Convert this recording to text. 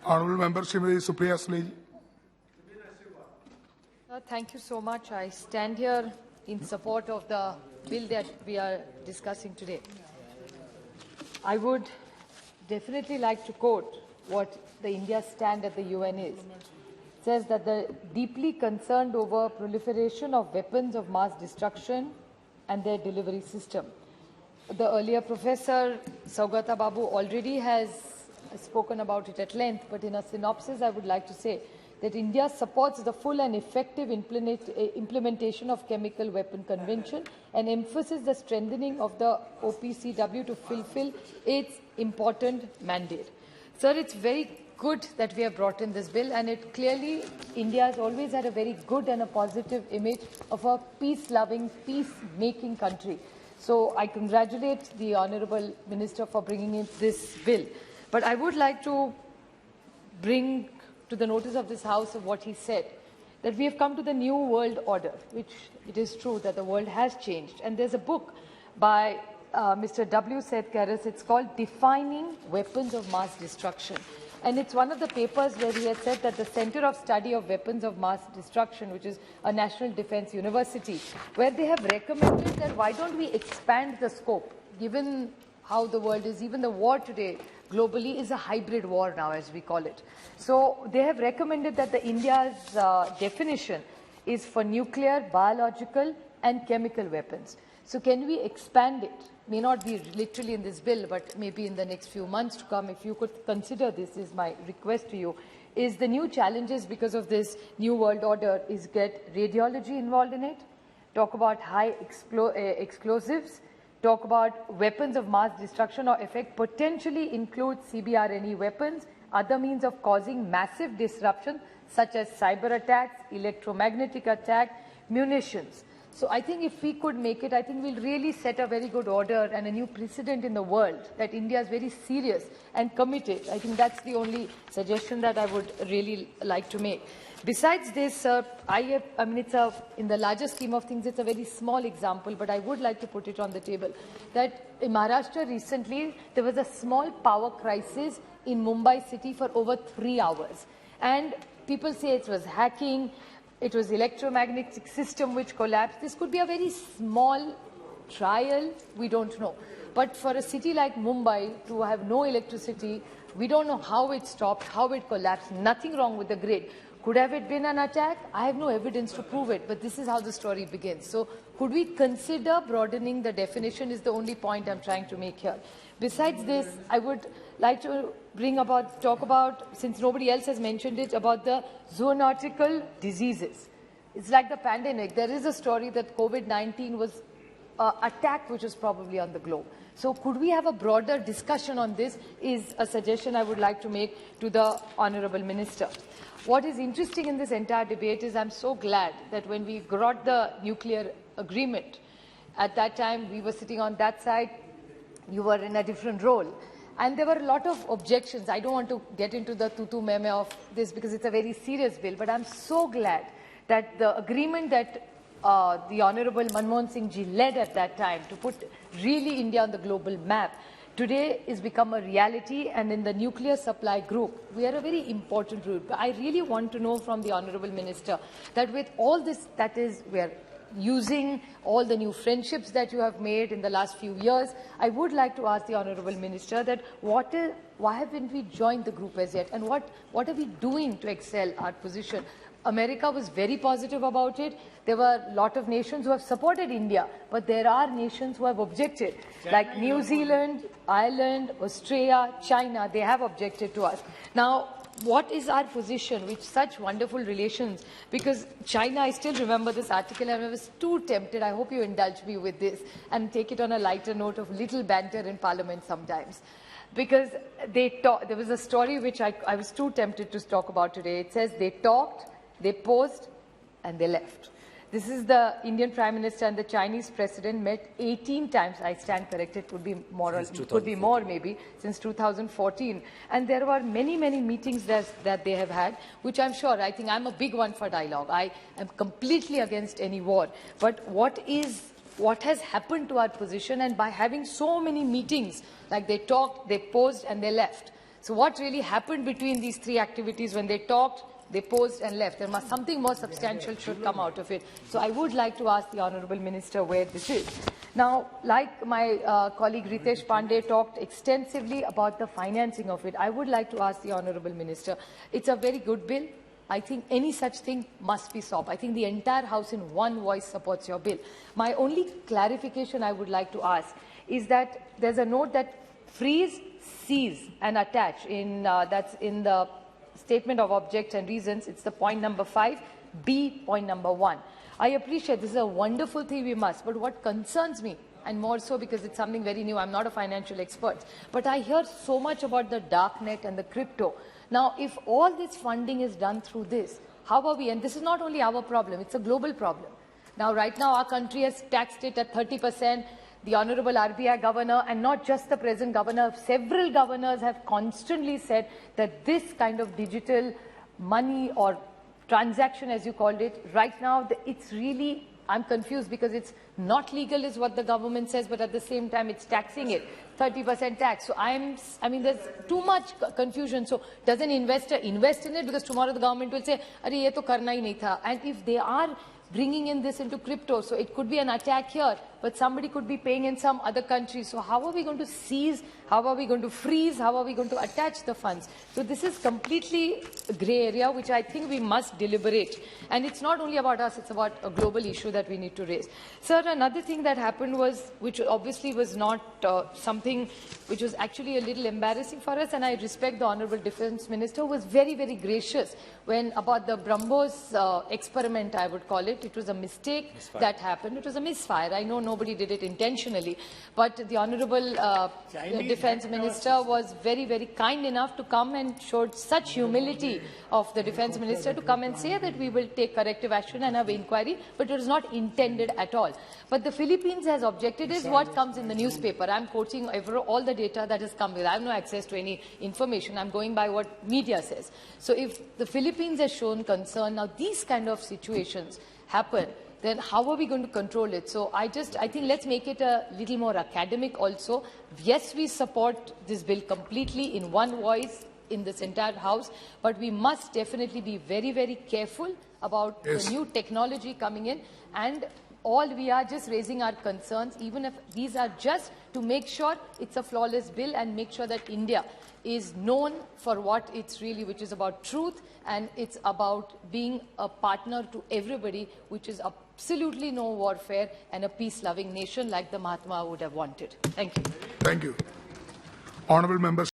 Honourable Member Srimati Supriya Sule. Thank you so much. I stand here in support of the bill that we are discussing today. I would definitely like to quote what the India stand at the UN is. It says that they're deeply concerned over proliferation of weapons of mass destruction and their delivery system. The earlier Professor Saugata Babu already has spoken about it at length, but in a synopsis I would like to say that India supports the full and effective implementation of Chemical Weapon Convention and emphasizes the strengthening of the OPCW to fulfill its important mandate. Sir, it's very good that we have brought in this bill, and it clearly, India has always had a very good and a positive image of a peace-loving, peace-making country. So I congratulate the Honourable Minister for bringing in this bill. But I would like to bring to the notice of this House of what he said, that we have come to the new world order, which it is true that the world has changed. And there's a book by Mr. W. Seth Karras. It's called Defining Weapons of Mass Destruction. And it's one of the papers where he has said that the Center of Study of Weapons of Mass Destruction, which is a National Defense University, where they have recommended that why don't we expand the scope, given how the world is, even the war today globally is a hybrid war now, as we call it. So they have recommended that the India's definition is for nuclear, biological and chemical weapons. So can we expand it? May not be literally in this bill, but maybe in the next few months to come, if you could consider this, is my request to you, is the new challenges because of this new world order is get radiology involved in it, talk about high explosives, talk about weapons of mass destruction or effect, potentially include CBRNE weapons, other means of causing massive disruption such as cyber attacks, electromagnetic attack, munitions. So I think if we could make it, I think we'll really set a very good order and a new precedent in the world that India is very serious and committed. I think that's the only suggestion that I would really like to make. Besides this, I mean, it's in the larger scheme of things, it's a very small example, but I would like to put it on the table, that in Maharashtra recently, there was a small power crisis in Mumbai city for over 3 hours. And people say it was hacking, it was electromagnetic system which collapsed. This could be a very small trial, we don't know. But for a city like Mumbai to have no electricity, we don't know how it stopped, how it collapsed, nothing wrong with the grid. Could have it been an attack? I have no evidence to prove it, but this is how the story begins. So could we consider broadening the definition is the only point I'm trying to make here. Besides this, I would like to talk about, since nobody else has mentioned it, about the zoonotical diseases. It's like the pandemic. There is a story that COVID-19 was an attack which was probably on the globe. So could we have a broader discussion on this is a suggestion I would like to make to the Honourable Minister. What is interesting in this entire debate is I'm so glad that when we got the nuclear agreement, at that time we were sitting on that side, you were in a different role. And there were a lot of objections. I don't want to get into the tutu meme of this because it's a very serious bill, but I'm so glad that the agreement that the Honourable Manmohan Singh ji led at that time to put really India on the global map, today is become a reality, and in the nuclear supply group, we are a very important group. I really want to know from the Honourable Minister that with all this, that is, we are using all the new friendships that you have made in the last few years, I would like to ask the Honourable Minister that why haven't we joined the group as yet, and what are we doing to excel our position? America was very positive about it. There were a lot of nations who have supported India, but there are nations who have objected, like New Zealand, Ireland, Australia, China. They have objected to us. Now, what is our position with such wonderful relations? Because China, I still remember this article and I was too tempted. I hope you indulge me with this and take it on a lighter note of little banter in Parliament sometimes. Because there was a story which I was too tempted to talk about today. It says they talked, they posed, and they left. This is the Indian Prime Minister and the Chinese President met 18 times. I stand corrected, could be more, could be more maybe, since 2014. And there were many, many meetings that they have had, which I'm sure, I think I'm a big one for dialogue. I am completely against any war. But what has happened to our position, and by having so many meetings, like they talked, they posed, and they left. So what really happened between these three activities when they talked, they posed and left? There must something more substantial should come out of it. So I would like to ask the Honourable Minister where this is. Now, like my colleague Ritesh Pandey talked extensively about the financing of it, I would like to ask the Honourable Minister, it's a very good bill. I think any such thing must be stopped. I think the entire House in one voice supports your bill. My only clarification I would like to ask is that there's a note that freeze, seize and attach that's in the statement of objects and reasons. It's the point number 5, B point number 1. I appreciate this is a wonderful thing we must, but what concerns me, and more so because it's something very new, I'm not a financial expert, but I hear so much about the dark net and the crypto. Now, if all this funding is done through this, how are we? And this is not only our problem, it's a global problem. Now, right now, our country has taxed it at 30%. The Honourable RBI Governor, and not just the present Governor, several governors have constantly said that this kind of digital money or transaction, as you called it, right now, it's really, I'm confused because it's not legal is what the government says, but at the same time, it's taxing it, 30% tax. So I mean, there's too much confusion. So does an investor invest in it? Because tomorrow the government will say, "Arey, ye to karna hi nahi tha." And if they are bringing in this into crypto, so it could be an attack here, but somebody could be paying in some other country. So how are we going to seize? How are we going to freeze? How are we going to attach the funds? So this is completely a grey area, which I think we must deliberate. And it's not only about us, it's about a global issue that we need to raise. Sir, another thing that happened was, which obviously was not something which was actually a little embarrassing for us, and I respect the Honourable Defence Minister, who was very, very gracious when about the BrahMos experiment, I would call it. It was a mistake that happened. It was a misfire. I know nobody did it intentionally, but the Honourable Defence Minister was very, very kind enough to come and showed such humility of the Defence Minister to come and say that we will take corrective action and have inquiry, but it was not intended at all. But the Philippines has objected is what comes in the newspaper. I'm quoting all the data that has come with. I have no access to any information. I'm going by what media says. So if the Philippines has shown concern, now these kind of situations happen, then how are we going to control it? So I think let's make it a little more academic also. Yes, we support this bill completely in one voice in this entire House, but we must definitely be very, very careful about the new technology coming in, and all we are just raising our concerns, even if these are just to make sure it's a flawless bill and make sure that India is known for what it's really, which is about truth, and it's about being a partner to everybody, which is absolutely no warfare and a peace-loving nation like the Mahatma would have wanted. Thank you. Thank you. Honourable members.